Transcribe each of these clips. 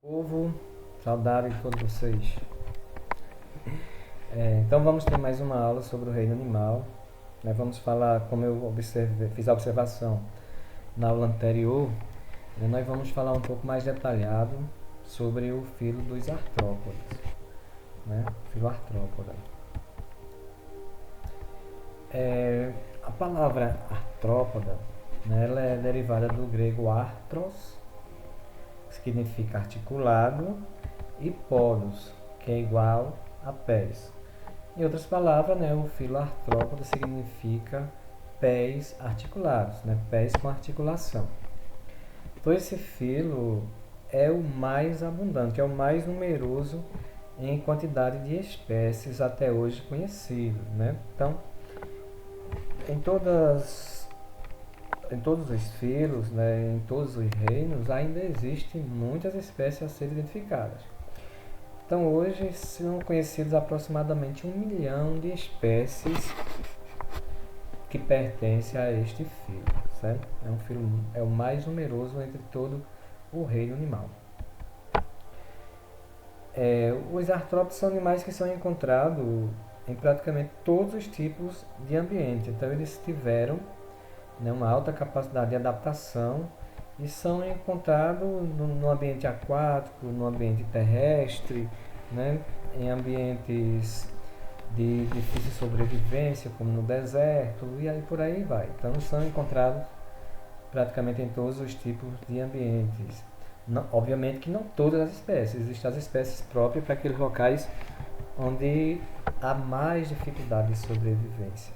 Povo, saudade de todos vocês. Então vamos ter mais uma aula sobre o reino animal. Vamos falar, como eu fiz a observação na aula anterior, nós vamos falar um pouco mais detalhado sobre o filo dos artrópodes. Filo artrópoda. A palavra artrópoda, ela é derivada do grego artros, que significa articulado, e podos, que é igual a pés. Em outras palavras, o filo artrópode significa pés articulados, pés com articulação. Então esse filo é o mais abundante, é o mais numeroso em quantidade de espécies até hoje conhecidas. Então, em todos os filos, em todos os reinos, ainda existem muitas espécies a serem identificadas. Então hoje são conhecidos aproximadamente 1 milhão de espécies que pertencem a este filo, certo? É o mais numeroso entre todo o reino animal. Os artrópodes são animais que são encontrados em praticamente todos os tipos de ambiente. Então eles tiveram uma alta capacidade de adaptação e são encontrados no ambiente aquático, no ambiente terrestre, em ambientes de difícil sobrevivência, como no deserto, e aí por aí vai. Então são encontrados praticamente em todos os tipos de ambientes. Obviamente que não todas as espécies, existem as espécies próprias para aqueles locais onde há mais dificuldade de sobrevivência.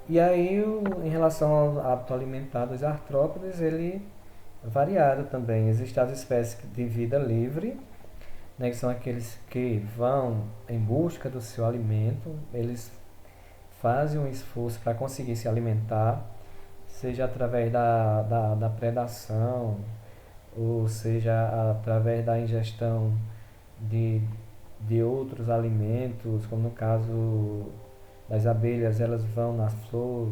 E aí, em relação ao hábito alimentar dos artrópodes, ele é variado também. Existem as espécies de vida livre, que são aqueles que vão em busca do seu alimento, eles fazem um esforço para conseguir se alimentar, seja através da predação, ou seja através da ingestão de outros alimentos, como no caso das abelhas, elas vão na flor,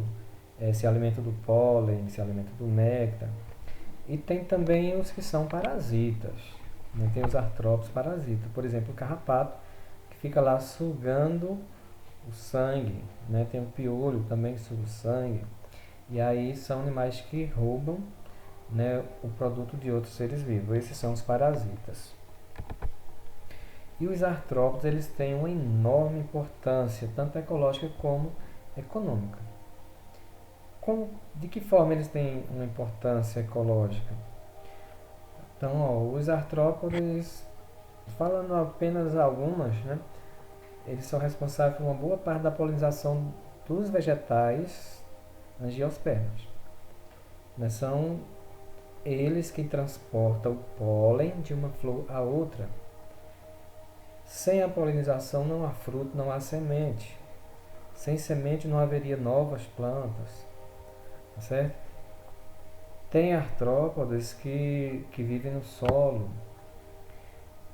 se alimentam do pólen, se alimentam do néctar. E tem também os que são parasitas. Tem os artrópodes parasitas. Por exemplo, o carrapato, que fica lá sugando o sangue. Tem o piolho também que suga o sangue. E aí são animais que roubam o produto de outros seres vivos. Esses são os parasitas. E os artrópodes, eles têm uma enorme importância, tanto ecológica como econômica. De que forma eles têm uma importância ecológica? Então, os artrópodes, falando apenas algumas, eles são responsáveis por uma boa parte da polinização dos vegetais angiospermas. São eles que transportam o pólen de uma flor a outra. Sem a polinização não há fruto, não há semente. Sem semente não haveria novas plantas. Tá certo? Tem artrópodes que vivem no solo.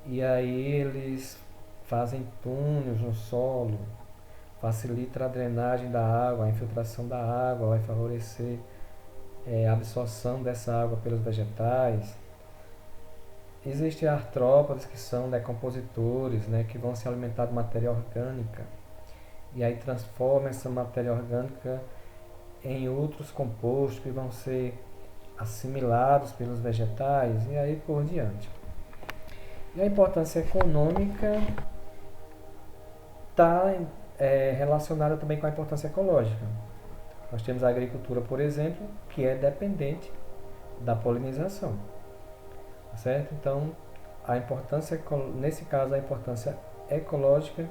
E aí eles fazem túneis no solo. Facilita a drenagem da água, a infiltração da água, vai favorecer a absorção dessa água pelos vegetais. Existem artrópodes que são decompositores, que vão se alimentar de matéria orgânica e aí transformam essa matéria orgânica em outros compostos que vão ser assimilados pelos vegetais e aí por diante. E a importância econômica está relacionada também com a importância ecológica. Nós temos a agricultura, por exemplo, que é dependente da polinização. Certo? Então, nesse caso, a importância ecológica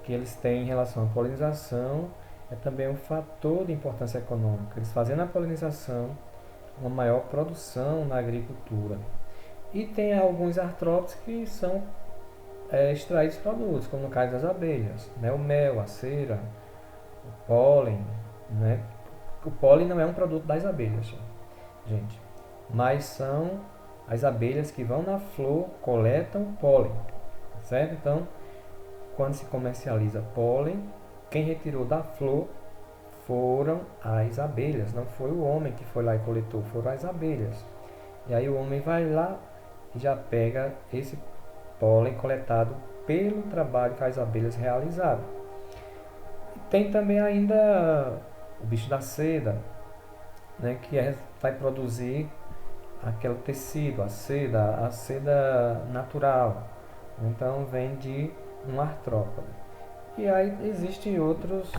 que eles têm em relação à polinização é também um fator de importância econômica. Eles fazendo a polinização, uma maior produção na agricultura. E tem alguns artrópodes que são extraídos produtos, como no caso das abelhas, o mel, a cera, o pólen. O pólen não é um produto das abelhas, gente, mas são as abelhas que vão na flor, coletam pólen, certo? Então, quando se comercializa pólen, quem retirou da flor foram as abelhas, não foi o homem que foi lá e coletou, foram as abelhas. E aí o homem vai lá e já pega esse pólen coletado pelo trabalho que as abelhas realizaram. E tem também ainda o bicho da seda, né, que vai produzir aquele tecido, a seda natural. Então vem de um artrópode. E aí existem outras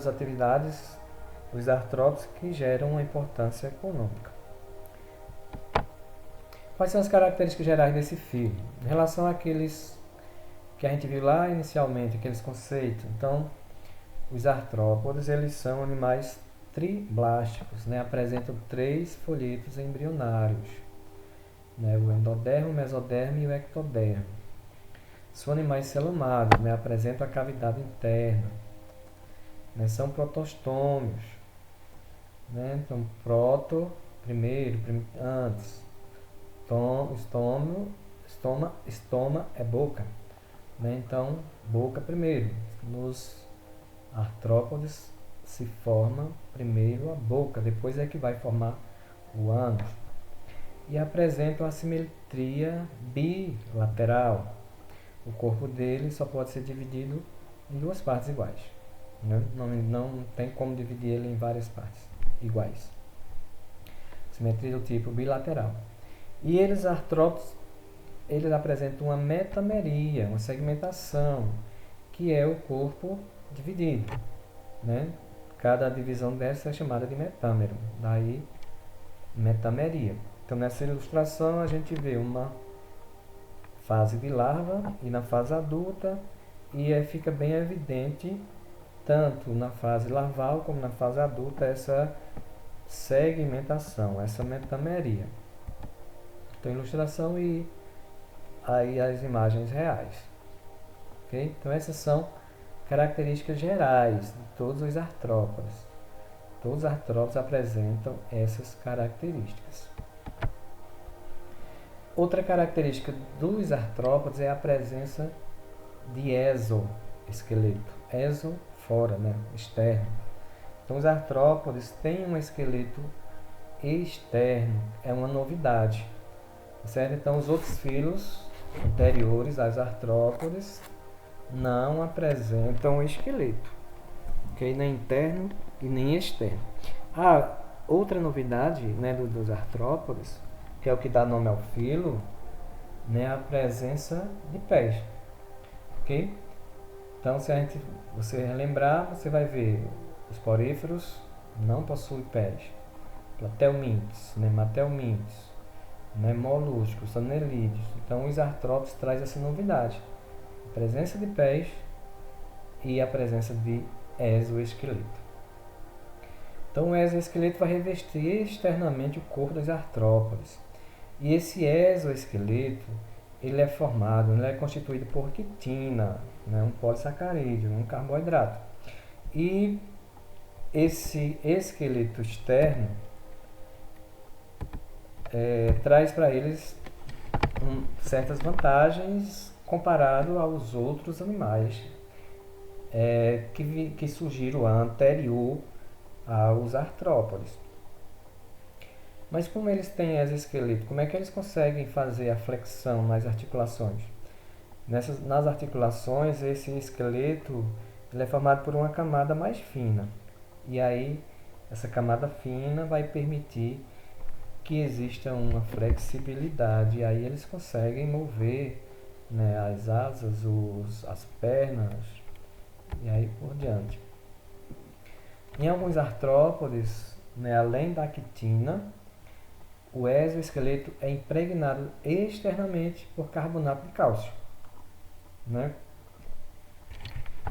atividades dos artrópodes que geram uma importância econômica. Quais são as características gerais desse filo? Em relação àqueles que a gente viu lá inicialmente, aqueles conceitos. Então, os artrópodes, eles são animais triblásticos, né? Apresentam 3 folhetos embrionários, né? O endodermo, o mesodermo e o ectodermo. São animais celumados, né? Apresentam a cavidade interna, né? São protostômios, né? Então, primeiro, antes, estoma é boca, né? Então, boca primeiro. Nos artrópodes se forma primeiro a boca, depois é que vai formar o ânus. E apresentam a simetria bilateral. O corpo dele só pode ser dividido em 2 partes iguais, né? Não tem como dividir ele em várias partes iguais. Simetria do tipo bilateral. E eles, artrópodes, eles apresentam uma metameria, uma segmentação, que é o corpo dividido, né? Cada divisão dessa é chamada de metâmero, daí metameria. Então nessa ilustração a gente vê uma fase de larva e na fase adulta, e aí fica bem evidente, tanto na fase larval como na fase adulta, essa segmentação, essa metameria. Então ilustração e aí as imagens reais. Okay? Então essas são características gerais de todos os artrópodes. Todos os artrópodes apresentam essas características. Outra característica dos artrópodes é a presença de exoesqueleto. Exo, fora, né? Externo. Então os artrópodes têm um esqueleto externo. É uma novidade. Certo? Então os outros filos anteriores às artrópodes não apresentam esqueleto, okay? Nem interno e nem externo. Outra novidade, né, dos artrópodes, que é o que dá nome ao filo, né, a presença de pés. Okay? Então, se você relembrar, você vai ver os poríferos não possuem pés, platelmintes, nematelmintes, né, moluscos, anelídeos. Então, os artrópodes traz essa novidade: a presença de pés e a presença de exoesqueleto. Então, o exoesqueleto vai revestir externamente o corpo dos artrópodes. E esse exoesqueleto, ele é constituído por quitina, né, um polissacarídeo, um carboidrato. E esse esqueleto externo traz para eles certas vantagens comparado aos outros animais que surgiram anterior aos artrópodes. Mas como eles têm exoesqueleto, como é que eles conseguem fazer a flexão nas articulações? Nas articulações, esse esqueleto ele é formado por uma camada mais fina. E aí, essa camada fina vai permitir que exista uma flexibilidade. E aí eles conseguem mover, né, as asas, as pernas, e aí por diante. Em alguns artrópodes, né, além da quitina, o exoesqueleto é impregnado externamente por carbonato de cálcio, né,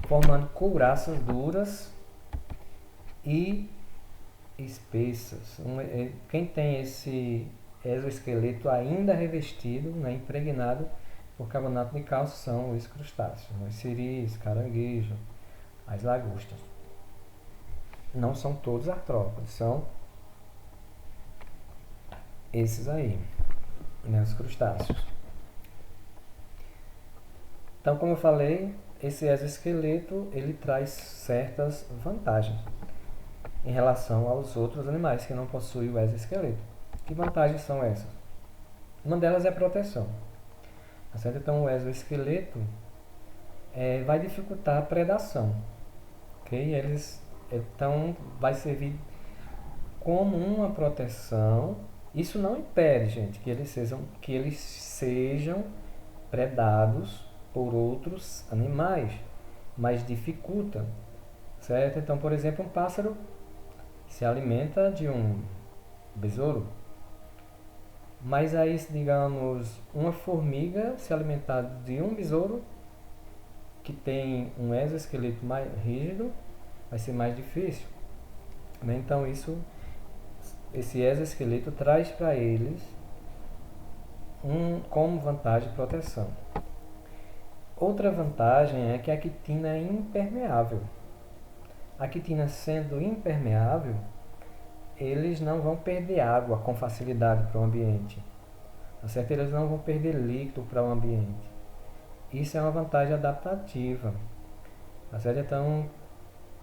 formando couraças duras e espessas. Quem tem esse exoesqueleto ainda revestido, né, impregnado por carbonato de cálcio, são os crustáceos, os siris, caranguejo, as lagostas. Não são todos artrópodes, são esses aí, né, os crustáceos. Então, como eu falei, esse exoesqueleto ele traz certas vantagens em relação aos outros animais que não possuem o exoesqueleto, Que vantagens são essas? Uma delas é a proteção. Tá certo? Então o exoesqueleto vai dificultar a predação. Okay? Então vai servir como uma proteção. Isso não impede, gente, que eles sejam predados por outros animais, mas dificulta, certo? Então, por exemplo, um pássaro se alimenta de um besouro, mas aí, digamos, uma formiga se alimentar de um besouro que tem um exoesqueleto mais rígido, vai ser mais difícil, né? Então, esse exoesqueleto traz para eles como vantagem proteção. Outra vantagem é que a quitina é impermeável. A quitina sendo impermeável, eles não vão perder água com facilidade para o ambiente. Tá certo? Eles não vão perder líquido para o ambiente. Isso é uma vantagem adaptativa. Tá certo? Então,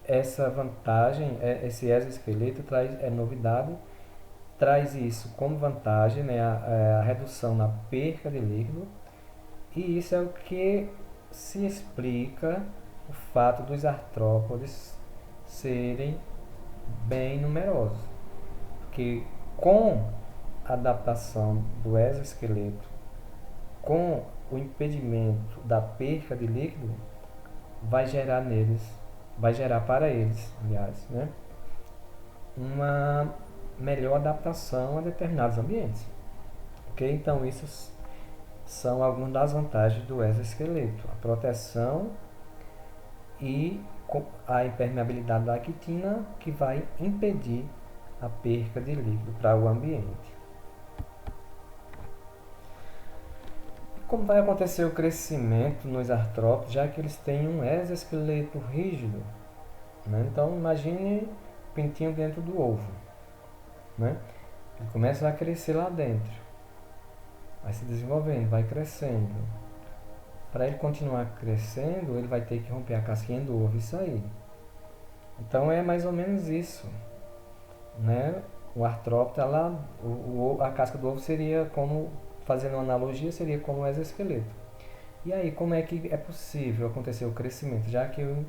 essa vantagem, esse exoesqueleto é novidade, traz isso como vantagem, né, a redução na perca de líquido, e isso é o que se explica o fato dos artrópodes serem bem numerosos. Porque com a adaptação do exoesqueleto, com o impedimento da perca de líquido, vai gerar para eles, aliás, né, uma melhor adaptação a determinados ambientes. Ok? Então, isso são algumas das vantagens do exoesqueleto: a proteção e a impermeabilidade da quitina, que vai impedir a perca de líquido para o ambiente. E como vai acontecer o crescimento nos artrópodes, já que eles têm um exoesqueleto rígido, né? Então, imagine o pintinho dentro do ovo, né? Ele começa a crescer lá dentro, vai se desenvolvendo, vai crescendo. Para ele continuar crescendo, ele vai ter que romper a casquinha do ovo e sair. Então é mais ou menos isso, né? O artrópode tá lá, a casca do ovo seria como, fazendo uma analogia, seria como um exoesqueleto. E aí, como é que é possível acontecer o crescimento, já que o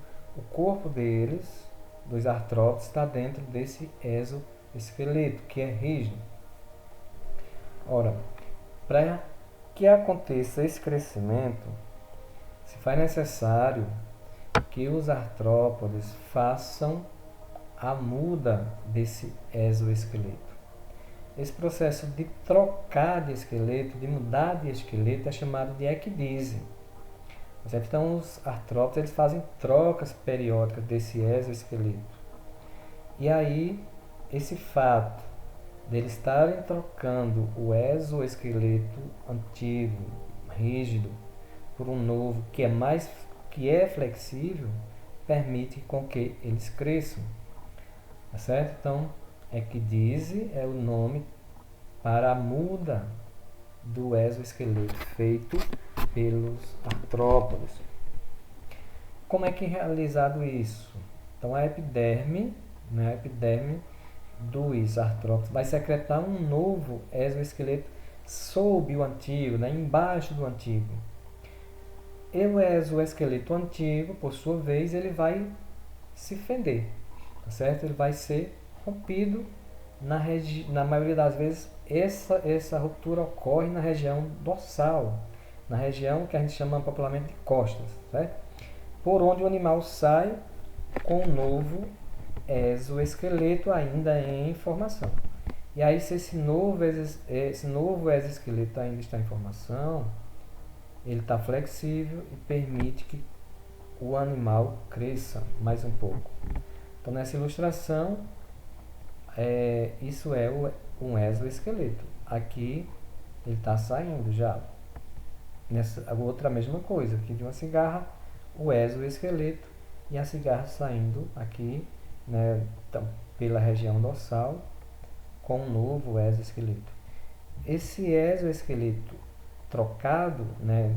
corpo deles, dos artrópodes, está dentro desse exoesqueleto, que é rígido? Ora, para que aconteça esse crescimento, se faz necessário que os artrópodes façam a muda desse exoesqueleto. Esse processo de trocar de esqueleto, de mudar de esqueleto, é chamado de ecdise. Então, os artrópodes eles fazem trocas periódicas desse exoesqueleto. E aí, esse fato deles estarem trocando o exoesqueleto antigo, rígido, por um novo que é flexível, permite com que eles cresçam. Tá certo? Então, ecdise é o nome para a muda do exoesqueleto feito pelos artrópodes. Como é que é realizado isso? Então, a epiderme dos artrópodes vai secretar um novo exoesqueleto sob o antigo, né, embaixo do antigo. E o exoesqueleto antigo, por sua vez, ele vai se fender, tá certo? Ele vai ser rompido na maioria das vezes. Essa ruptura ocorre na região dorsal, na região que a gente chama popularmente de costas, certo? Por onde o animal sai com um novo exoesqueleto ainda em formação. E aí, se esse novo exoesqueleto ainda está em formação, ele está flexível e permite que o animal cresça mais um pouco. Então, nessa ilustração, isso é um exoesqueleto. Aqui ele está saindo já. Nessa outra mesma coisa, aqui de uma cigarra, o exoesqueleto e a cigarra saindo aqui, né, então, pela região dorsal com um novo exoesqueleto. Esse exoesqueleto trocado, né,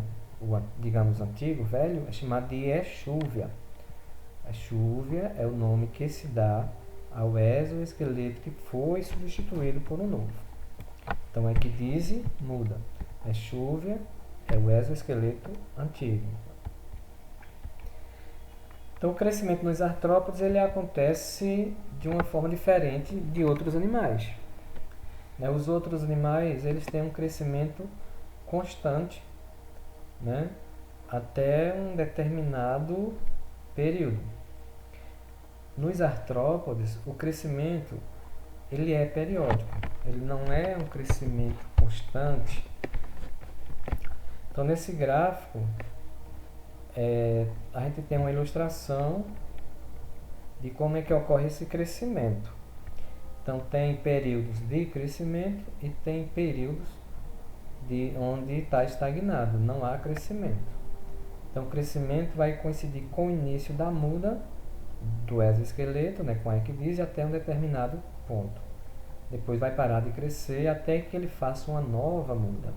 digamos antigo, velho, é chamado de exúvia. Exúvia é o nome que se dá ao exoesqueleto que foi substituído por um novo. Então, ecdise muda. Exúvia é o exoesqueleto antigo. Então, o crescimento nos artrópodes ele acontece de uma forma diferente de outros animais. Né? Os outros animais eles têm um crescimento constante, né? Até um determinado período. Nos artrópodes, o crescimento ele é periódico, ele não é um crescimento constante. Então, nesse gráfico, a gente tem uma ilustração de como é que ocorre esse crescimento. Então, tem períodos de crescimento e tem períodos de onde está estagnado, não há crescimento. Então, o crescimento vai coincidir com o início da muda do exoesqueleto, né, com a ecdise, até um determinado ponto. Depois vai parar de crescer até que ele faça uma nova muda.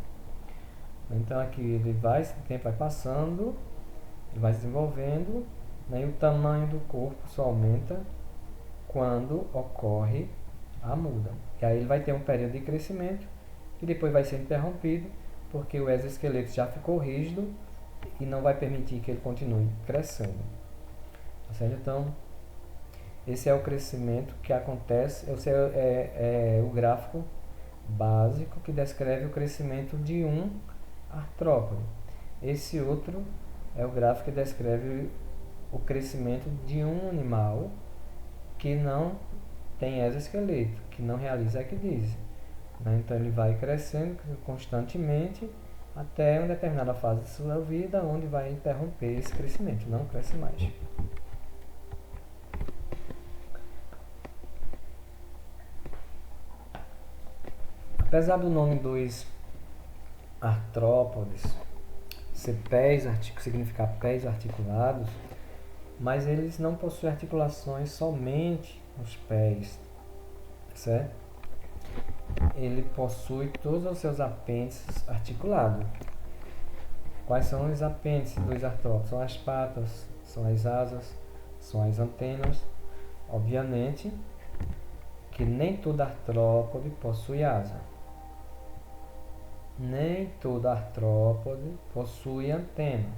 Então, aqui o tempo vai passando, ele vai se desenvolvendo, né, e o tamanho do corpo só aumenta quando ocorre a muda. E aí ele vai ter um período de crescimento que depois vai ser interrompido porque o exoesqueleto já ficou rígido e não vai permitir que ele continue crescendo. Tá certo? Então, esse é o crescimento que acontece, esse é o gráfico básico que descreve o crescimento de um artrópode. Esse outro é o gráfico que descreve o crescimento de um animal que não tem exoesqueleto, que não realiza ecdise. Né? Então ele vai crescendo constantemente até uma determinada fase de sua vida, onde vai interromper esse crescimento, não cresce mais. Apesar do nome dos artrópodes ser significar pés articulados, mas eles não possuem articulações somente nos pés, certo? Ele possui todos os seus apêndices articulados. Quais são os apêndices dos artrópodes? São as patas, são as asas, são as antenas. Obviamente que nem todo artrópode possui asa. Nem todo artrópode possui antena,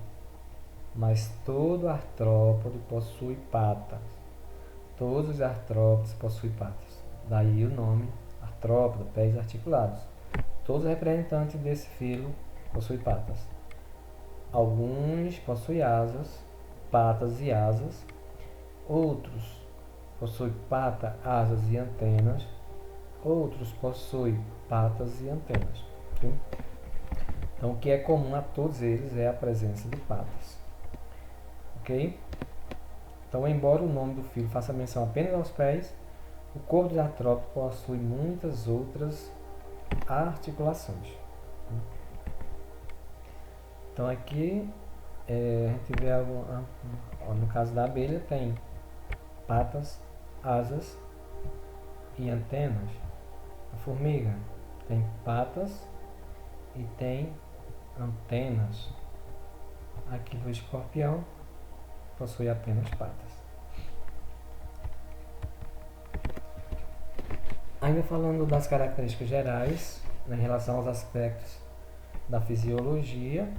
mas todo artrópode possui patas. Todos os artrópodes possuem patas. Daí o nome artrópode, pés articulados. Todos os representantes desse filo possuem patas. Alguns possuem asas, patas e asas. Outros possuem pata, asas e antenas. Outros possuem patas e antenas. Okay? Então, o que é comum a todos eles é a presença de patas. Ok? Então, embora o nome do filo faça menção apenas aos pés, o corpo de artrópode possui muitas outras articulações. Então, aqui a gente vê no caso da abelha tem patas, asas e antenas. A formiga tem patas e tem antenas. Aqui do escorpião possui apenas patas. Ainda falando das características gerais, né, em relação aos aspectos da fisiologia,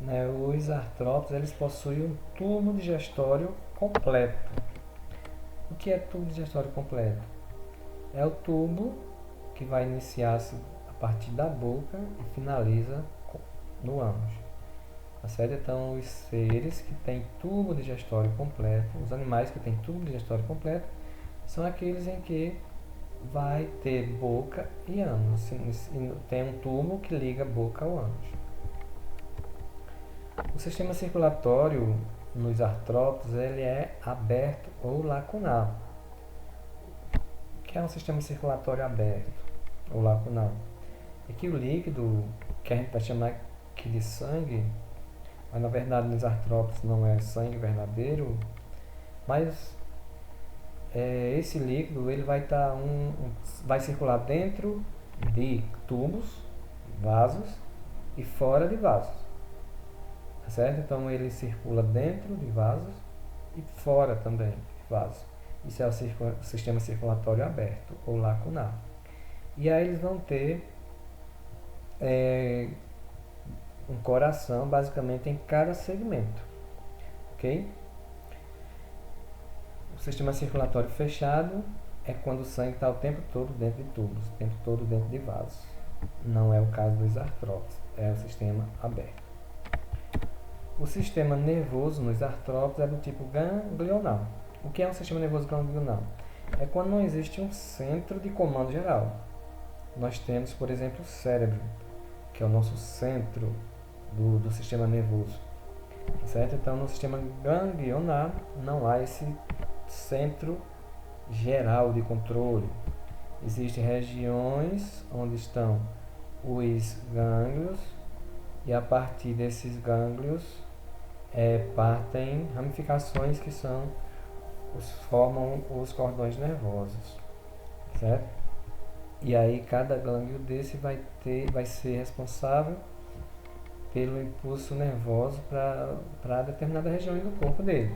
né, os artrópodes eles possuem um tubo digestório completo. O que é tubo digestório completo? É o tubo que vai iniciar-se a partir da boca e finaliza no ânus. Tá certo? Então, os seres que têm tubo digestório completo, os animais que têm tubo digestório completo, são aqueles em que vai ter boca e ânus. Tem um tubo que liga a boca ao ânus. O sistema circulatório nos artrópodes ele é aberto ou lacunal. O que é um sistema circulatório aberto ou lacunal? É que o líquido, que a gente vai chamar aqui de sangue, mas na verdade nos artrópodes não é sangue verdadeiro, mas esse líquido ele vai vai circular dentro de tubos, vasos e fora de vasos, tá certo? Então ele circula dentro de vasos e fora também de vasos. Isso é o sistema circulatório aberto ou lacunal. E aí eles vão ter um coração basicamente em cada segmento, ok? O sistema circulatório fechado é quando o sangue está o tempo todo dentro de tubos, o tempo todo dentro de vasos. Não é o caso dos artrópodes, é o sistema aberto. O sistema nervoso nos artrópodes é do tipo ganglional. O que é um sistema nervoso ganglional? É quando não existe um centro de comando geral. Nós temos, por exemplo, o cérebro, que é o nosso centro do sistema nervoso. Certo? Então, no sistema ganglionar não há esse centro geral de controle. Existem regiões onde estão os gânglios e a partir desses gânglios partem ramificações que formam os cordões nervosos, certo? E aí cada gânglio desse vai ser responsável pelo impulso nervoso para determinada região do corpo dele.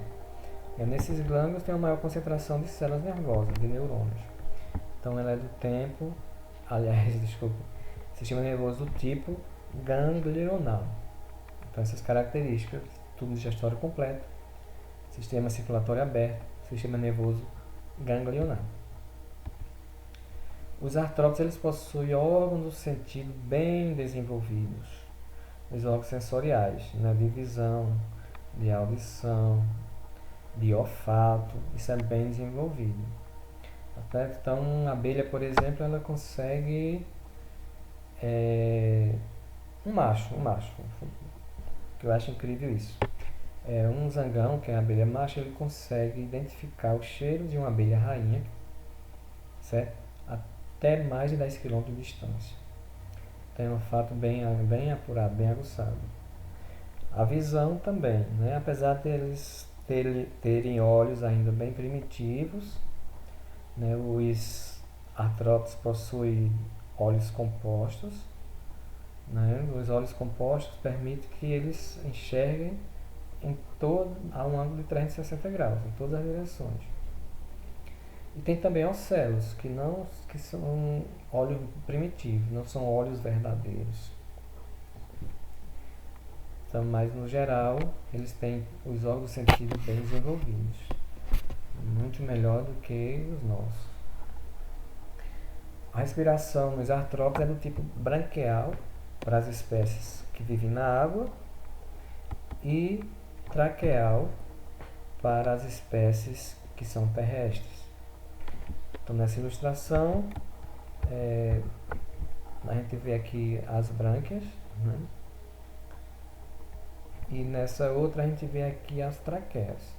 Nesses gânglios tem uma maior concentração de células nervosas, de neurônios. Então ela é do tempo, sistema nervoso do tipo ganglional. Então essas características, tubo digestório completo, sistema circulatório aberto, sistema nervoso ganglionar. Os artrópodes eles possuem órgãos do sentido bem desenvolvidos. Os órgãos sensoriais, de visão, de audição, de olfato, isso é bem desenvolvido. Então, a abelha, por exemplo, ela consegue um macho, que eu acho incrível isso. Um zangão, que é a abelha macho, ele consegue identificar o cheiro de uma abelha rainha, certo? Até mais de 10 km de distância. Tem um olfato bem apurado, bem aguçado. A visão também, apesar de eles terem olhos ainda bem primitivos, os artrópodes possuem olhos compostos. Os olhos compostos permitem que eles enxerguem a um ângulo de 360 graus, em todas as direções. E tem também ocelos, que são olhos primitivos, não são olhos verdadeiros. Então, mas no geral, eles têm os órgãos do sentido bem desenvolvidos, muito melhor do que os nossos. A respiração nos artrópodes é do tipo branquial para as espécies que vivem na água e traqueal para as espécies que são terrestres. Então, nessa ilustração, a gente vê aqui as brânquias, e nessa outra a gente vê aqui as traqueias.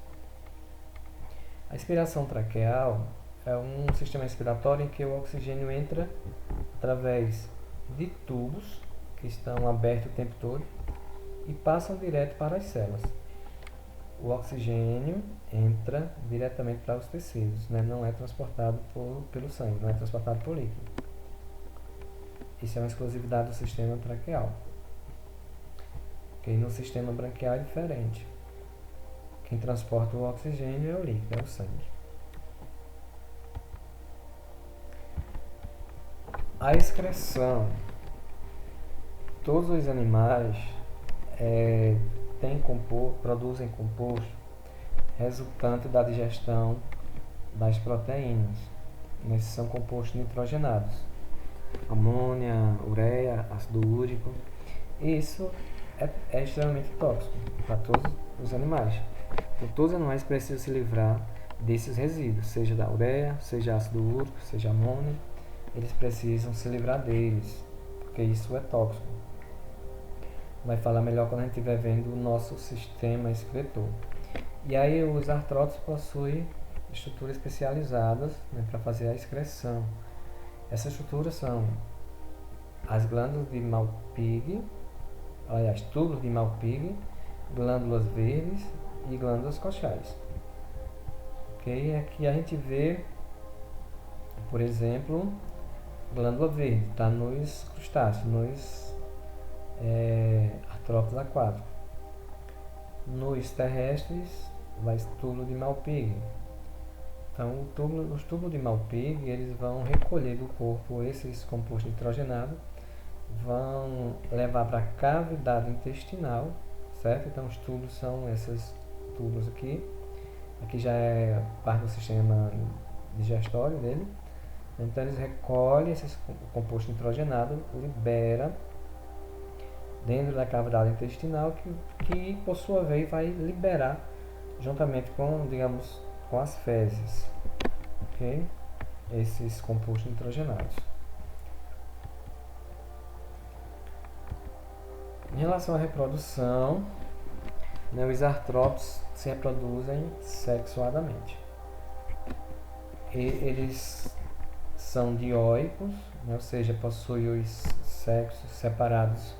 A respiração traqueal é um sistema respiratório em que o oxigênio entra através de tubos que estão abertos o tempo todo e passam direto para as células. O oxigênio entra diretamente para os tecidos, não é transportado pelo sangue, não é transportado por líquido. Isso é uma exclusividade do sistema traqueal. No sistema branquial é diferente. Quem transporta o oxigênio é o líquido, é o sangue. A excreção. Todos os animais produzem composto resultante da digestão das proteínas. Esses são compostos nitrogenados. Amônia, ureia, ácido úrico. Isso é extremamente tóxico para todos os animais. Então, todos os animais precisam se livrar desses resíduos, seja da ureia, seja ácido úrico, seja amônia. Eles precisam se livrar deles, porque isso é tóxico. Vai falar melhor quando a gente estiver vendo o nosso sistema excretor. E aí os artrópodes possuem estruturas especializadas para fazer a excreção. Essas estruturas são as glândulas de Malpighi, túbulos de Malpighi, glândulas verdes e glândulas coxais. Aqui a gente vê, por exemplo, glândula verde, está nos crustáceos, nos artrópodes aquáticos. Nos terrestres, vai túbulo de Malpighi. Então, os túbulos de Malpighi eles vão recolher do corpo esses compostos nitrogenados vão levar para a cavidade intestinal, certo? Então os tubos são esses tubos aqui. Aqui já é parte do sistema digestório dele. Então eles recolhem esse composto nitrogenado, libera dentro da cavidade intestinal, que por sua vez vai liberar juntamente com, digamos, com as fezes, ok? Esses compostos nitrogenados. Em relação à reprodução, né, os artrópodes se reproduzem sexuadamente. Eles são dioicos, né, ou seja, possuem os sexos separados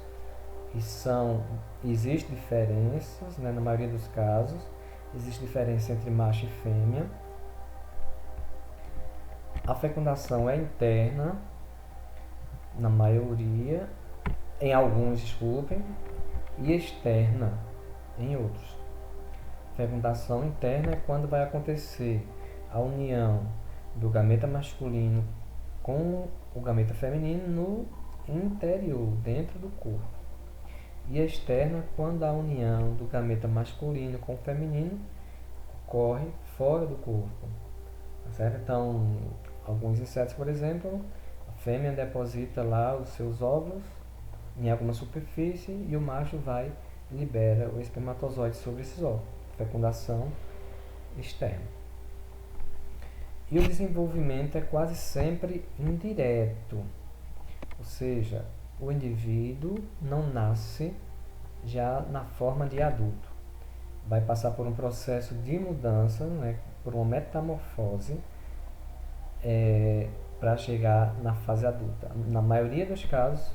e existem diferenças, né, na maioria dos casos, existe diferença entre macho e fêmea. A fecundação é interna, na maioria, em alguns, desculpem, e externa em outros. Fecundação interna é quando vai acontecer a união do gameta masculino com o gameta feminino no interior, dentro do corpo. E externa quando a união do gameta masculino com o feminino ocorre fora do corpo. Certo? Então, alguns insetos, por exemplo, a fêmea deposita lá os seus óvulos em alguma superfície e o macho vai e libera o espermatozoide sobre esses óvulos. Fecundação externa. E o desenvolvimento é quase sempre indireto, ou seja, o indivíduo não nasce já na forma de adulto. Vai passar por um processo de mudança, né, por uma metamorfose, para chegar na fase adulta. Na maioria dos casos,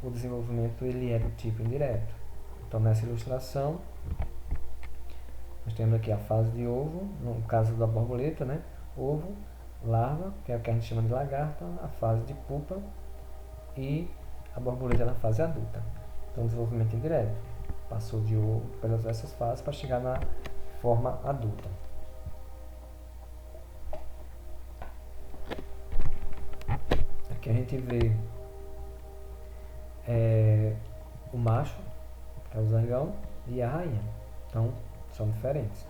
o desenvolvimento ele é do tipo indireto. Então, nessa ilustração, nós temos aqui a fase de ovo, no caso da borboleta, né? Ovo, larva, que é o que a gente chama de lagarta, a fase de pupa e a borboleta na fase adulta. Então, desenvolvimento indireto. Passou de ovo pelas essas fases para chegar na forma adulta. Aqui a gente vê o macho, que é o zangão, e a rainha. Então, são diferentes.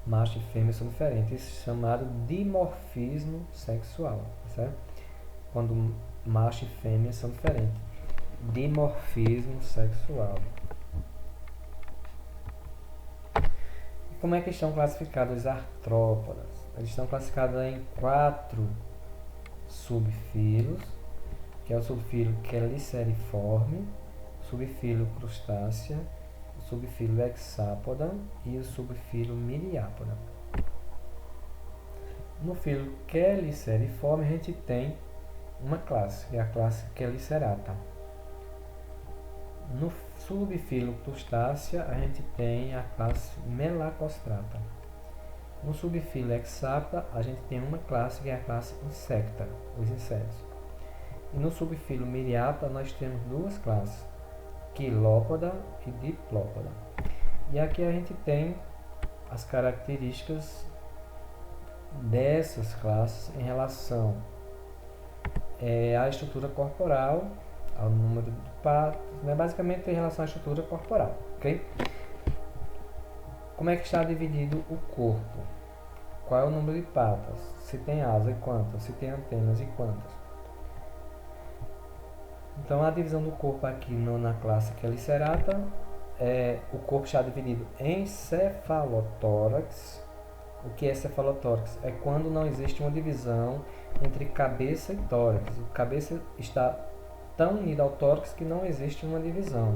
Macho e fêmea são diferentes. Isso é chamado dimorfismo sexual, certo? Quando macho e fêmea são diferentes. Dimorfismo sexual. E como é que estão classificados os artrópodas? Eles estão classificados em 4 subfilos, que é o subfilo Cheliceriforme, o subfilo Crustácea, o subfilo Hexapoda e o subfilo Myriapoda. No filo Cheliceriforme a gente tem uma classe, que é a classe Chelicerata. No subfilo Crustácea a gente tem a classe Melacostrata. No subfilo Hexapoda a gente tem uma classe que é a classe Insecta, os insetos. E no subfilo Myriapoda nós temos 2 classes, Quilópoda e Diplópoda. E aqui a gente tem as características dessas classes em relação à estrutura corporal, ao número de patas, né? Basicamente em relação à estrutura corporal, ok? Como é que está dividido o corpo? Qual é o número de patas? Se tem asa e quantas? Se tem antenas e quantas? Então a divisão do corpo aqui na classe Chelicerata, o corpo está dividido em cefalotórax. O que é cefalotórax? É quando não existe uma divisão entre cabeça e tórax. A cabeça está tão unida ao tórax que não existe uma divisão.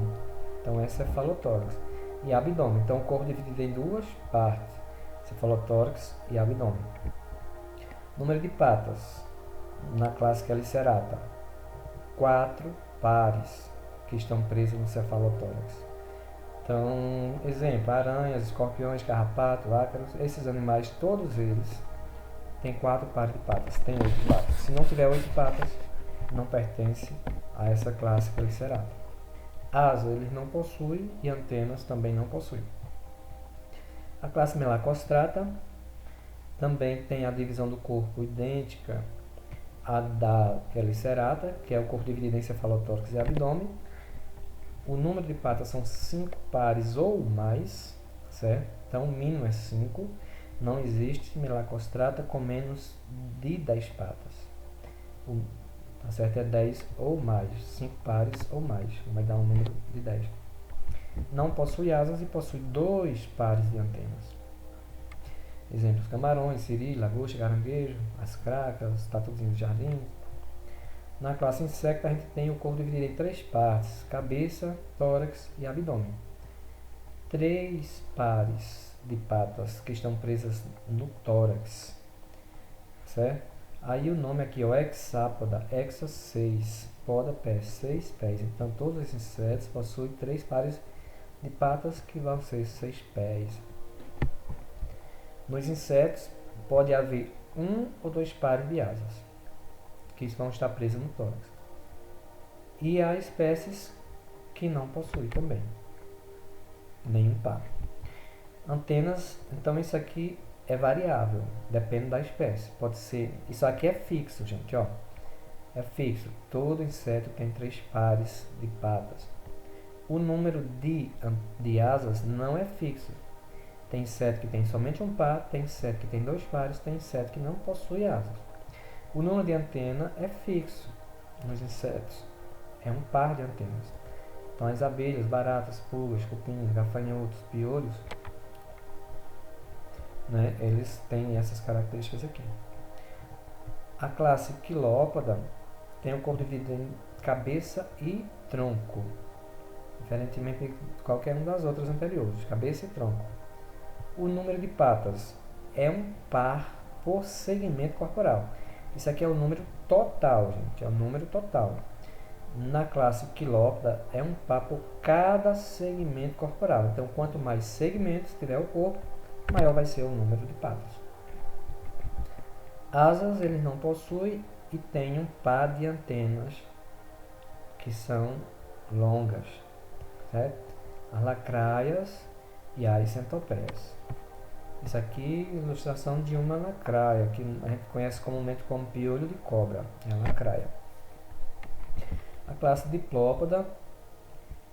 Então é cefalotórax. E abdômen. Então o corpo é dividido em 2 partes, cefalotórax e abdômen. Número de patas na classe Chelicerata, 4 pares que estão presos no cefalotórax. Então, exemplo, aranhas, escorpiões, carrapato, ácaros, esses animais, todos eles têm 4 pares de patas, tem 8 patas. Se não tiver 8 patas, não pertence a essa classe Chelicerata. Asa eles não possuem e antenas também não possuem. A classe Melacostrata também tem a divisão do corpo idêntica a da Chelicerata, que é o corpo dividido em cefalotórax e abdômen. O número de patas são 5 pares ou mais, certo? Então, o mínimo é 5. Não existe Melacostrata com menos de 10 patas. Tá certo? É 10 ou mais, 5 pares ou mais. Vai dar um número de 10. Não possui asas e possui 2 pares de antenas. Exemplos: camarões, siri, lagosta, caranguejo, as cracas, tatuzinhos de jardim. Na classe insecta, a gente tem o corpo dividido em 3 partes: cabeça, tórax e abdômen. 3 pares de patas que estão presas no tórax, certo? Aí o nome aqui é hexápoda, hexa 6, poda pés, 6 pés. Então todos esses insetos possuem 3 pares de patas que vão ser 6 pés. Nos insetos pode haver 1 ou 2 pares de asas que vão estar presas no tórax. E há espécies que não possuem também nenhum par. Antenas, então isso aqui é variável, depende da espécie. Pode ser, isso aqui é fixo, gente, ó. É fixo. Todo inseto tem 3 pares de patas. O número de asas não é fixo. Tem inseto que tem somente um par, tem inseto que tem 2 pares, tem inseto que não possui asas. O número de antena é fixo nos insetos. É um par de antenas. Então as abelhas, baratas, pulgas, cupins, gafanhotos, piolhos, né, eles têm essas características aqui. A classe Quilópoda tem o corpo dividido em cabeça e tronco, diferentemente de qualquer uma das outras anteriores, cabeça e tronco. O número de patas é um par por segmento corporal. Isso aqui é o número total, gente, é o número total. Na classe Quilópoda é um par por cada segmento corporal. Então, quanto mais segmentos tiver o corpo, maior vai ser o número de patas. Asas ele não possui e tem um par de antenas que são longas, certo? As lacraias e as centopeias. Isso aqui é ilustração de uma lacraia, que a gente conhece comumente como piolho de cobra, é a lacraia. A classe Diplópoda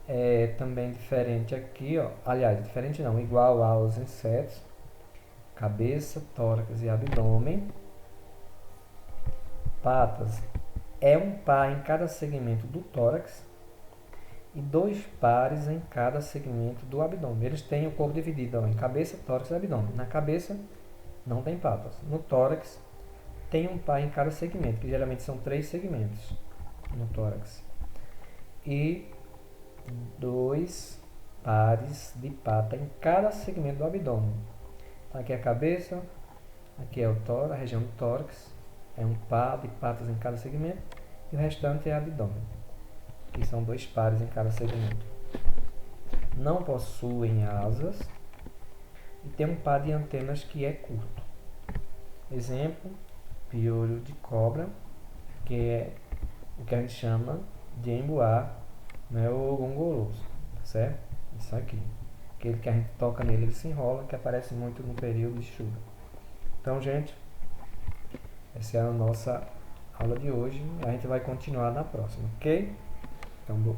é também diferente aqui, ó. Aliás, diferente não, igual aos insetos. Cabeça, tórax e abdômen. Patas é um par em cada segmento do tórax e 2 pares em cada segmento do abdômen. Eles têm o corpo dividido em cabeça, tórax e abdômen. Na cabeça não tem patas. No tórax tem um par em cada segmento, que geralmente são 3 segmentos no tórax. E 2 pares de pata em cada segmento do abdômen. Aqui é a cabeça, aqui é o tórax, a região do tórax, é um par de patas em cada segmento, e o restante é abdômen, que são 2 pares em cada segmento. Não possuem asas e tem um par de antenas que é curto. Exemplo, piolho de cobra, que é o que a gente chama de emboá, né, ou gongoloso, certo? Isso aqui. Aquele que a gente toca nele, ele se enrola, que aparece muito no período de chuva. Então, gente, essa é a nossa aula de hoje. A gente vai continuar na próxima, ok? Então,